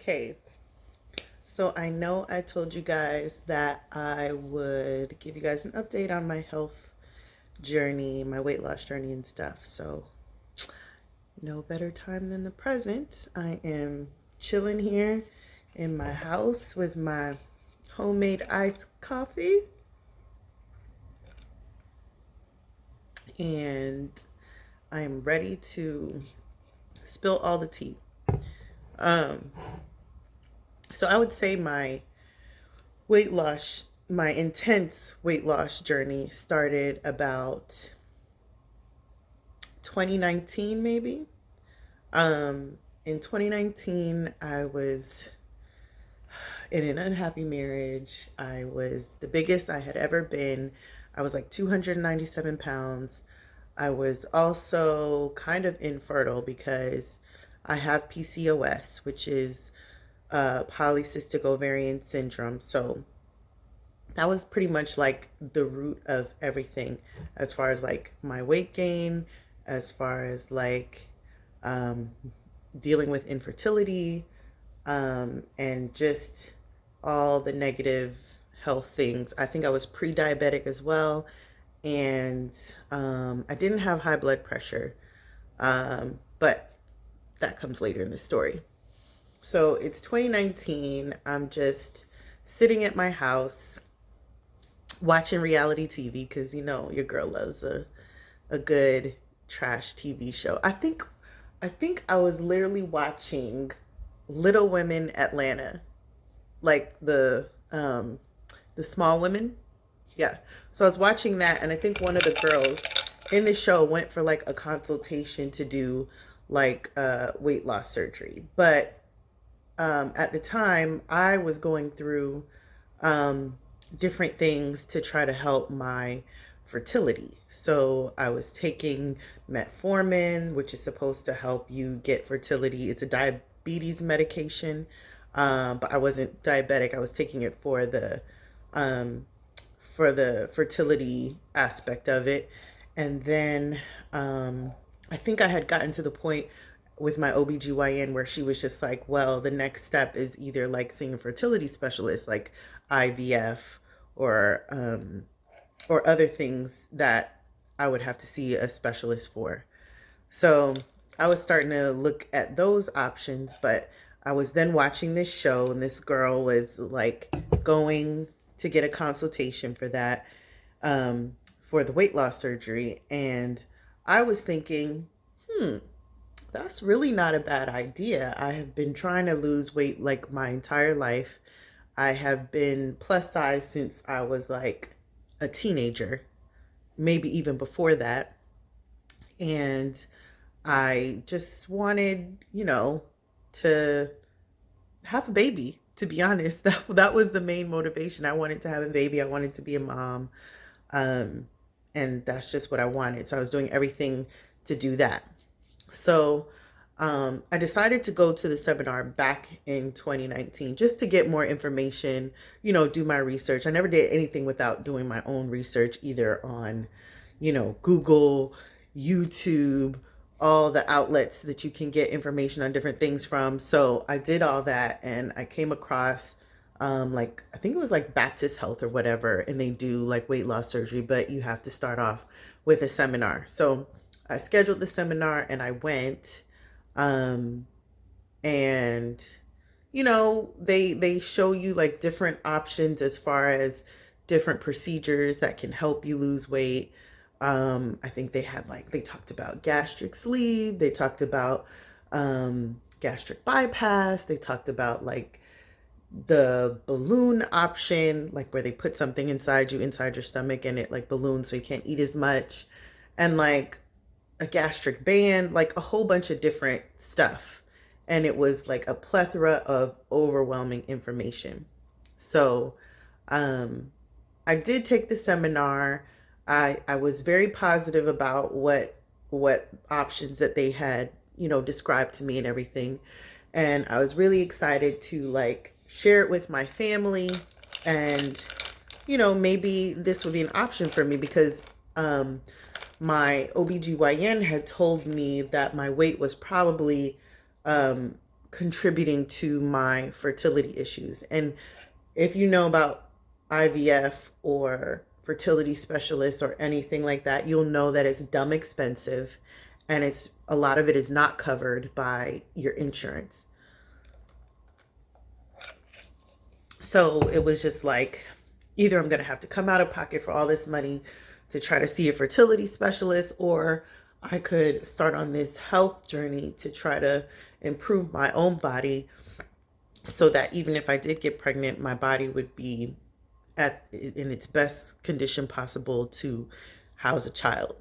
Okay, so I know I told you guys that I would give you guys an update on my health journey, my weight loss journey and stuff. So, no better time than the present. I am chilling here in my house with my homemade iced coffee, and I am ready to spill all the tea. Um, so I would say my intense weight loss journey started about 2019, maybe. In 2019, I was in an unhappy marriage. I was the biggest I had ever been. I was like 297 pounds. I was also kind of infertile because I have PCOS, which is polycystic ovarian syndrome. So that was pretty much like the root of everything as far as like my weight gain, as far as like um, dealing with infertility, and just all the negative health things. I think I was pre diabetic as well. And I didn't have high blood pressure, but that comes later in the story. So it's 2019. I'm just sitting at my house watching reality TV because your girl loves a good trash TV show. I think I was literally watching Little Women Atlanta, like the small women. Yeah. So I was watching that, and I think one of the girls in the show went for like a consultation to do like weight loss surgery. But at the time, I was going through um, different things to try to help my fertility. So I was taking metformin, which is supposed to help you get fertility. It's a diabetes medication, but I wasn't diabetic. I was taking it um, for the fertility aspect of it. And then I think I had gotten to the point with my OBGYN where she was just like, well, the next step is either like seeing a fertility specialist like IVF or or other things that I would have to see a specialist for. So I was starting to look at those options, but I was then watching this show, and this girl was like going to get a consultation for that, for the weight loss surgery. And I was thinking, hmm, that's really not a bad idea. I have been trying to lose weight like my entire life. I have been plus size since I was like a teenager, maybe even before that. And I just wanted, to have a baby. To be honest, that was the main motivation. I wanted to have a baby. I wanted to be a mom, um, and that's just what I wanted. So I was doing everything to do that. So I decided to go to the seminar back in 2019 just to get more information, do my research. I never did anything without doing my own research, either on, Google, YouTube, all the outlets that you can get information on different things from. So I did all that, and I came across like I think it was like Baptist Health or whatever, and they do like weight loss surgery, but you have to start off with a seminar. So I scheduled the seminar and I went, um, and they show you like different options as far as different procedures that can help you lose weight. I think they talked about gastric sleeve, they talked about gastric bypass, they talked about like the balloon option, like where they put something inside you, inside your stomach, and it like balloons so you can't eat as much, and like a gastric band, like a whole bunch of different stuff. And it was like a plethora of overwhelming information. So um, I did take the seminar. I was very positive about what options that they had, described to me and everything. And I was really excited to like share it with my family, and maybe this would be an option for me because my OBGYN had told me that my weight was probably contributing to my fertility issues. And if you know about IVF or fertility specialists or anything like that, you'll know that it's dumb expensive, and it's a lot of it is not covered by your insurance. So it was just like, either I'm going to have to come out of pocket for all this money to try to see a fertility specialist, or I could start on this health journey to try to improve my own body so that even if I did get pregnant, my body would be in its best condition possible to house a child.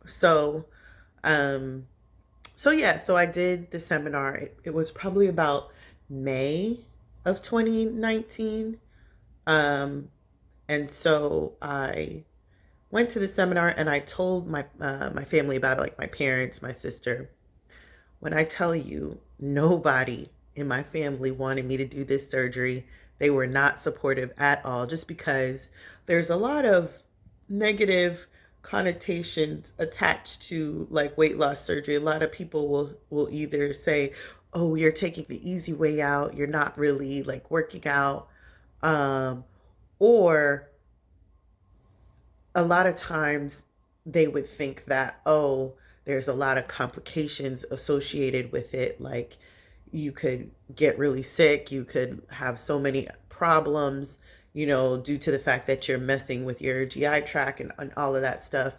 So, um, so I did the seminar. It was probably about May of 2019. And so I went to the seminar and I told my family about it, like my parents, my sister. When I tell you, nobody in my family wanted me to do this surgery. They were not supportive at all, just because there's a lot of negative connotations attached to like weight loss surgery. A lot of people will either say, "Oh, you're taking the easy way out. You're not really like working out." Or a lot of times they would think that, oh, there's a lot of complications associated with it. Like you could get really sick, you could have so many problems, due to the fact that you're messing with your GI tract and all of that stuff.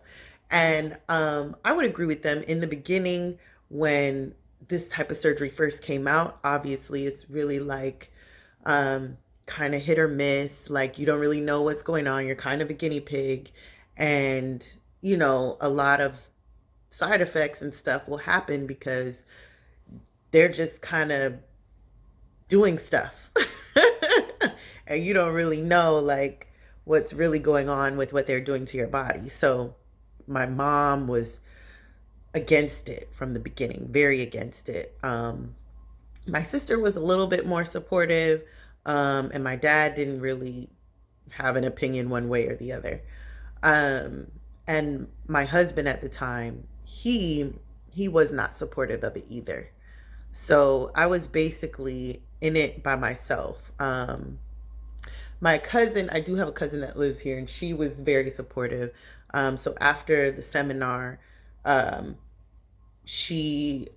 And I would agree with them in the beginning when this type of surgery first came out. Obviously, it's really like kind of hit or miss. Like you don't really know what's going on. You're kind of a guinea pig, and a lot of side effects and stuff will happen because they're just kind of doing stuff. And you don't really know like what's really going on with what they're doing to your body. So my mom was against it from the beginning, very against it. My sister was a little bit more supportive, and my dad didn't really have an opinion one way or the other. And my husband at the time, he was not supportive of it either. So I was basically in it by myself. My cousin, I do have a cousin that lives here, and she was very supportive. So after the seminar, she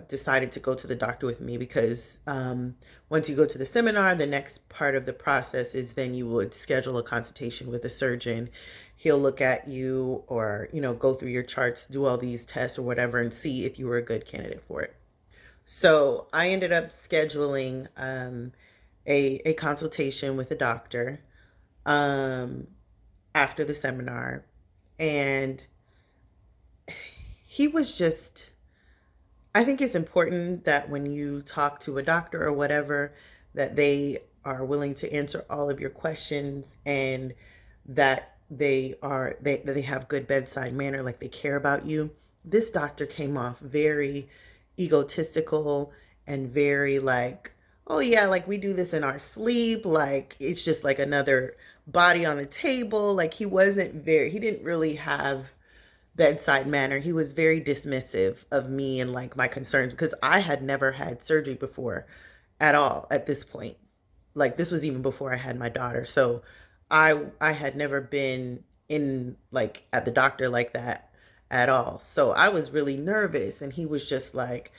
decided to go to the doctor with me because once you go to the seminar, the next part of the process is then you would schedule a consultation with a surgeon. He'll look at you or, go through your charts, do all these tests or whatever, and see if you were a good candidate for it. So I ended up scheduling a consultation with a doctor after the seminar. And he was just, I think it's important that when you talk to a doctor or whatever, that they are willing to answer all of your questions, and that they have good bedside manner, like they care about you. This doctor came off very egotistical and very like, oh yeah, like we do this in our sleep, like it's just like another body on the table. Like he didn't really have bedside manner. He was very dismissive of me and like my concerns, because I had never had surgery before at all at this point. Like this was even before I had my daughter. So I had never been in like at the doctor like that at all. So I was really nervous, and he was just like,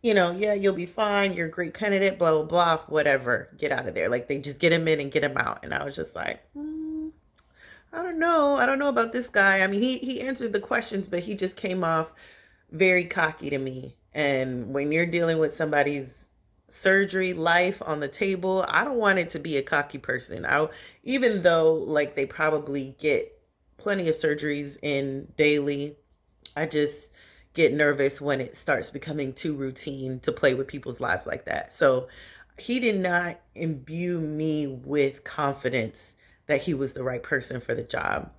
yeah, you'll be fine. You're a great candidate, blah, blah, blah, whatever. Get out of there. Like they just get him in and get him out. And I was just like, I don't know. I don't know about this guy. I mean, he answered the questions, but he just came off very cocky to me. And when you're dealing with somebody's surgery life on the table, I don't want it to be a cocky person. Even though like they probably get plenty of surgeries in daily, I just get nervous when it starts becoming too routine to play with people's lives like that. So he did not imbue me with confidence that he was the right person for the job.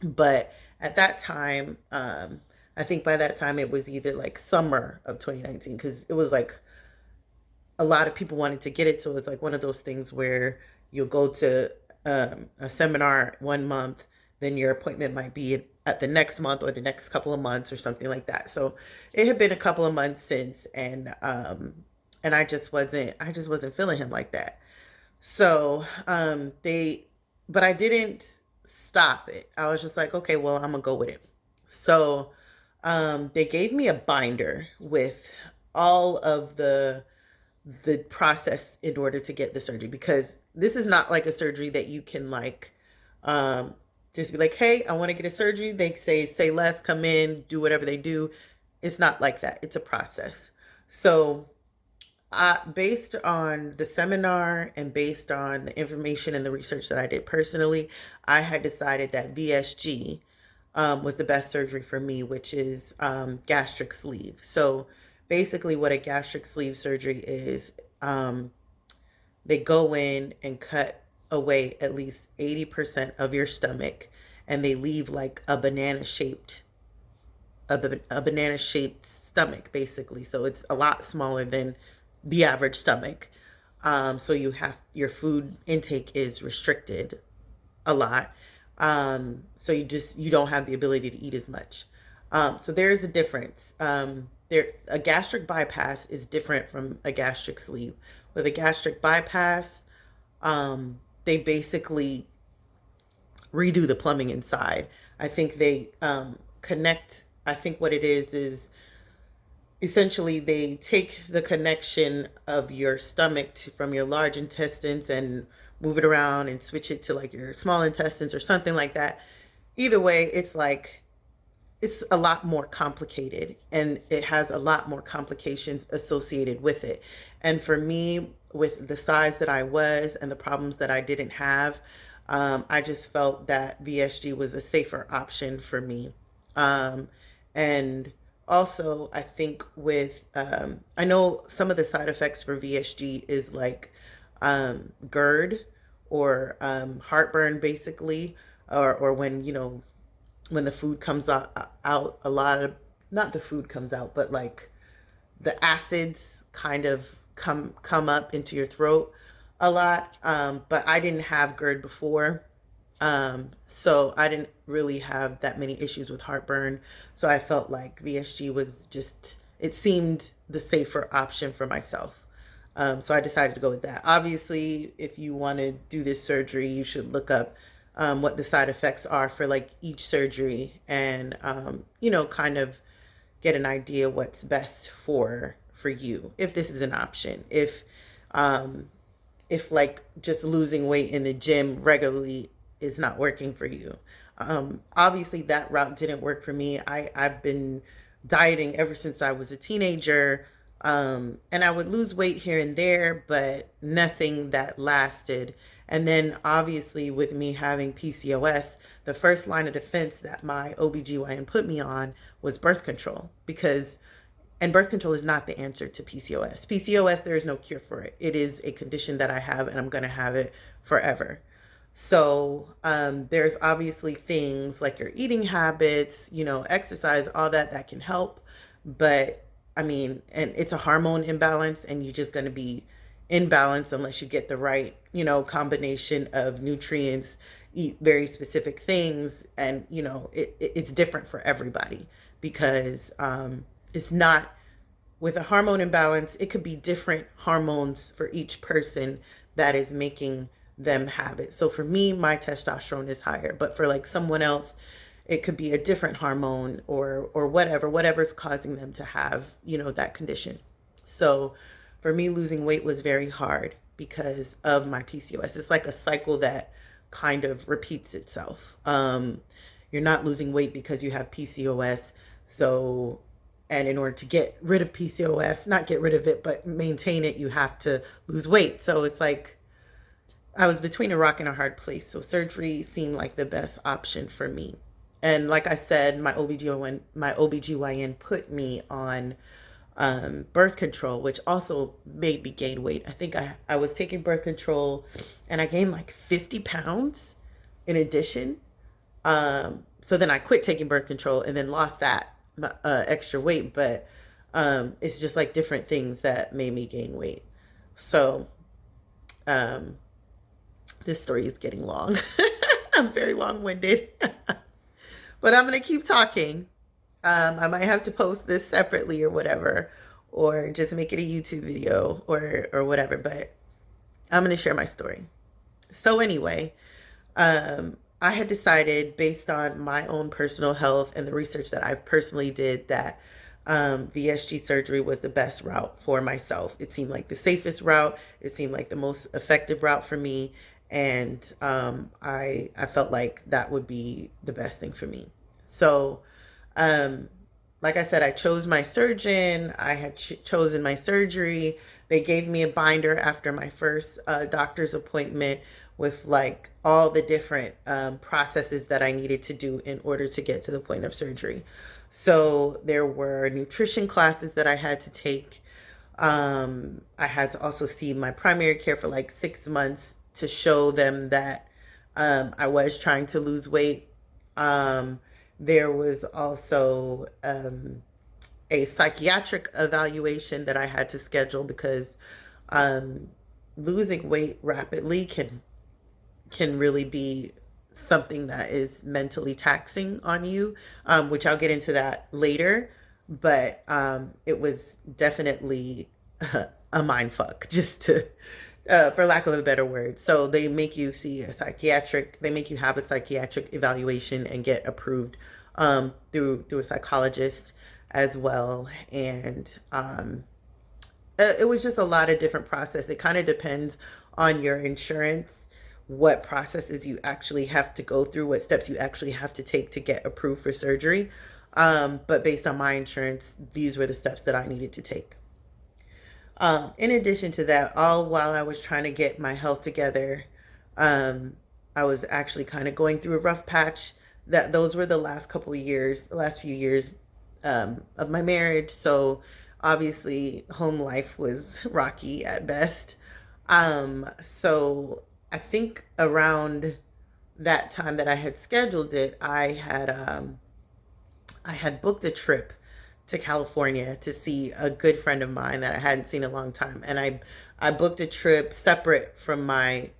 But at that time, I think by that time it was either like summer of 2019, because it was like a lot of people wanted to get it. So it was like one of those things where you'll go to a seminar 1 month, then your appointment might be at the next month or the next couple of months or something like that. So it had been a couple of months since, and and I just wasn't feeling him like that. So, but I didn't stop it. I was just like, okay, well, I'm gonna go with it. So, they gave me a binder with all of the process in order to get the surgery, because this is not like a surgery that you can like um just be like, hey, I want to get a surgery. They say less, come in, do whatever they do. It's not like that. It's a process. So based on the seminar and based on the information and the research that I did personally, I had decided that VSG was the best surgery for me, which is gastric sleeve. So basically, what a gastric sleeve surgery is, um, they go in and cut away at least 80% of your stomach, and they leave like a banana shaped stomach, basically. So it's a lot smaller than the average stomach. So your food intake is restricted a lot. So you don't have the ability to eat as much. So there's a difference. A gastric bypass is different from a gastric sleeve. With a gastric bypass, they basically redo the plumbing inside. I think they connect. I think what it is essentially they take the connection of your stomach from your large intestines and move it around and switch it to like your small intestines or something like that. Either way, it's like it's a lot more complicated, and it has a lot more complications associated with it. And for me, with the size that I was and the problems that I didn't have, I just felt that VSG was a safer option for me. Um, and also, I think I know some of the side effects for VSG is like GERD or heartburn, basically, or when when the food comes out a lot of, not the food comes out, but like the acids kind of come up into your throat a lot. But I didn't have GERD before. So I didn't really have that many issues with heartburn. So I felt like VSG was just, it seemed the safer option for myself. So I decided to go with that. Obviously, if you want to do this surgery, you should look up what the side effects are for like each surgery, and kind of get an idea what's best for you, if this is an option. Um, if like just losing weight in the gym regularly is not working for you. Obviously, that route didn't work for me. I've been dieting ever since I was a teenager. And I would lose weight here and there, but nothing that lasted. And then obviously with me having PCOS, the first line of defense that my OBGYN put me on was birth control, and birth control is not the answer to PCOS. PCOS, there is no cure for it. It is a condition that I have, and I'm going to have it forever. So there's obviously things like your eating habits, exercise, all that can help. But I mean, and it's a hormone imbalance, and you're just going to be imbalanced unless you get the right, combination of nutrients, eat very specific things. And, it's different for everybody, because it's not, with a hormone imbalance, it could be different hormones for each person that is making them have it. So for me, my testosterone is higher, but for like someone else, it could be a different hormone, or whatever's causing them to have, that condition. So for me, losing weight was very hard because of my PCOS. It's like a cycle that kind of repeats itself. You're not losing weight because you have PCOS. So, and in order to get rid of PCOS, not get rid of it, but maintain it, you have to lose weight. So it's like I was between a rock and a hard place. So surgery seemed like the best option for me. And like I said, my OBGYN put me on birth control, which also made me gain weight. I think I was taking birth control and I gained like 50 pounds in addition. So then I quit taking birth control and then lost that extra weight. But it's just like different things that made me gain weight. So um, this story is getting long. I'm very long-winded. But I'm going to keep talking. I might have to post this separately or whatever. or just make it a YouTube video or whatever. But I'm going to share my story. So anyway, I had decided based on my own personal health and the research that I personally did that VSG surgery was the best route for myself. It seemed like the safest route. It seemed like the most effective route for me. And I felt like that would be the best thing for me. So, um, like I said, I chose my surgeon. I had chosen my surgery. They gave me a binder after my first doctor's appointment with like all the different processes that I needed to do in order to get to the point of surgery. So there were nutrition classes that I had to take. I had to also see my primary care for like 6 months to show them that I was trying to lose weight. There was also a psychiatric evaluation that I had to schedule because um, losing weight rapidly can really be something that is mentally taxing on you, which I'll get into that later. But it was definitely a mind fuck, just to, for lack of a better word. So they make you see a psychiatric, they make you have a psychiatric evaluation and get approved through a psychologist as well. And it was just a lot of different process. It kind of depends on your insurance, what processes you actually have to go through, what steps you actually have to take to get approved for surgery. But based on my insurance, these were the steps that I needed to take. In addition to that, all while I was trying to get my health together, um, I was actually kind of going through a rough patch. That those were the last couple of years, the last few years of my marriage. So obviously, home life was rocky at best. So I think around that time that I had scheduled it, I had booked a trip to California to see a good friend of mine that I hadn't seen in a long time, and I booked a trip separate from my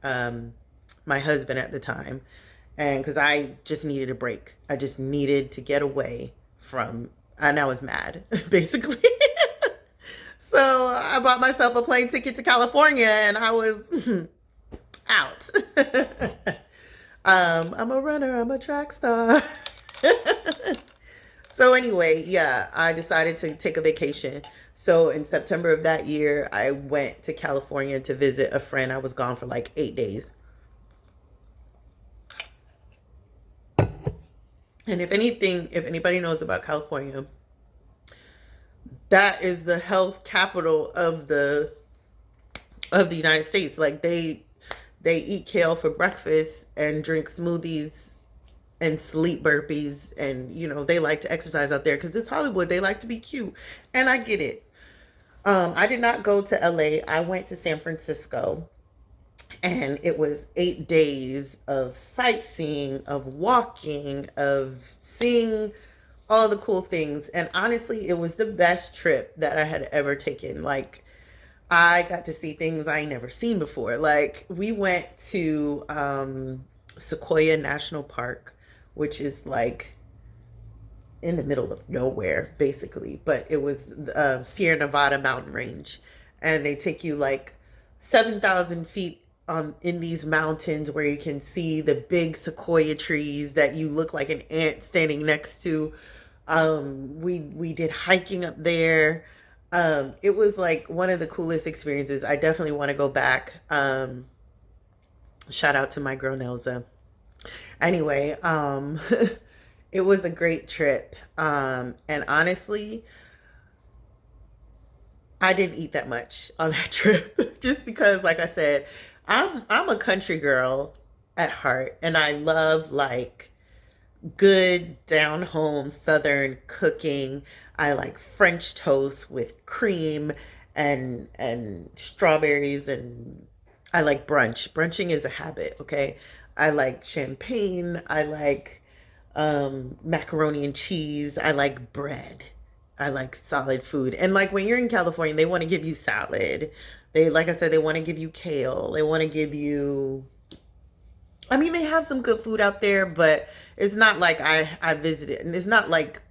husband at the time, and because I just needed a break, I just needed to get away from, and I was mad basically. So I bought myself a plane ticket to California, and I was out. I'm a runner. I'm a track star. So anyway, yeah, I decided to take a vacation. So in September of that year, I went to California to visit a friend. I was gone for like 8 days. And if anybody knows about California, that is the health capital of the United States. Like they eat kale for breakfast and drink smoothies and sleep burpees, and they like to exercise out there because it's Hollywood. They like to be cute, and I get it. I did not go to LA. I went to San Francisco, and it was 8 days of sightseeing, of walking, of seeing all the cool things. And honestly, it was the best trip that I had ever taken. Like, I got to see things I ain't never seen before. Like, we went to Sequoia National Park, which is like in the middle of nowhere, basically. But it was Sierra Nevada mountain range. And they take you like 7,000 feet in these mountains where you can see the big sequoia trees that you look like an ant standing next to. We did hiking up there. It was like one of the coolest experiences. I definitely want to go back. Shout out to my girl Nelza. Anyway, it was a great trip. And honestly, I didn't eat that much on that trip just because, like I said, I'm a country girl at heart, and I love like good down home southern cooking. I like French toast with cream and strawberries, and I like brunch. Brunching is a habit, okay? I like champagne. I like macaroni and cheese. I like bread. I like solid food. And like when you're in California, they want to give you salad. They, like I said, they want to give you kale. They want to give you, I mean, they have some good food out there, but it's not like I visited, and it's not like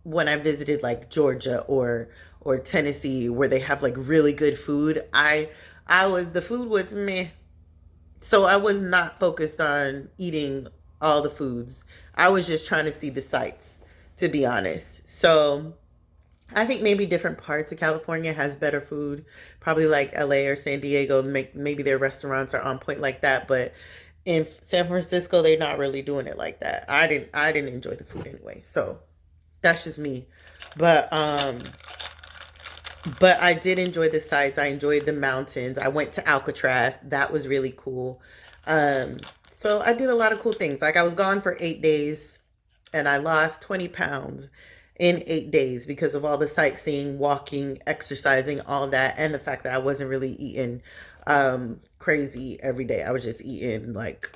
when I visited like Georgia or Tennessee where they have like really good food. The food was meh. So I was not focused on eating all the foods. I was just trying to see the sights, to be honest. So I think maybe different parts of California has better food. Probably like LA or San Diego, maybe their restaurants are on point like that. But in San Francisco, they're not really doing it like that. I didn't enjoy the food anyway. So that's just me. But but I did enjoy the sights. I enjoyed the mountains. I went to Alcatraz. That was really cool. Um, so I did a lot of cool things. Like I was gone for 8 days and I lost 20 pounds in 8 days because of all the sightseeing, walking, exercising, all that, and the fact that I wasn't really eating crazy every day. I was just eating like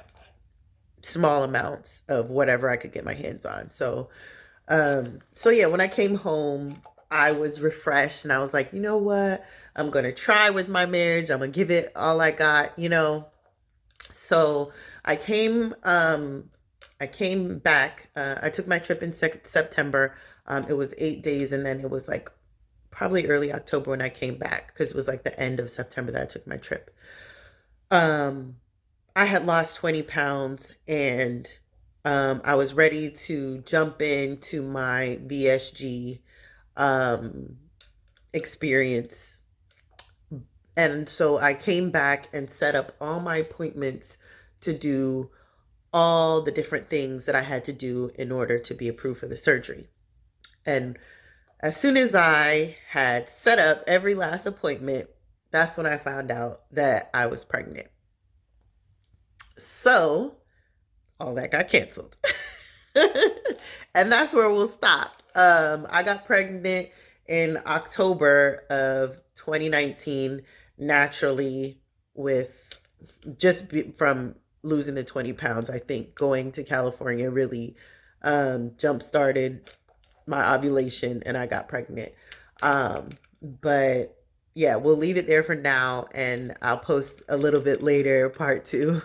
small amounts of whatever I could get my hands on. So yeah, when I came home, I was refreshed and I was like, you know what? I'm gonna try with my marriage. I'm gonna give it all I got. So I came I came back. I took my trip in September. It was 8 days, and then it was like probably early October when I came back because it was like the end of September that I took my trip. Um, I had lost 20 pounds and I was ready to jump into my VSG um, experience. And so I came back and set up all my appointments to do all the different things that I had to do in order to be approved for the surgery. And as soon as I had set up every last appointment, that's when I found out that I was pregnant. So all that got canceled. And that's where we'll stop. I got pregnant in October of 2019 naturally with from losing the 20 pounds. I think going to California really jump started my ovulation and I got pregnant. But yeah, we'll leave it there for now and I'll post a little bit later part two.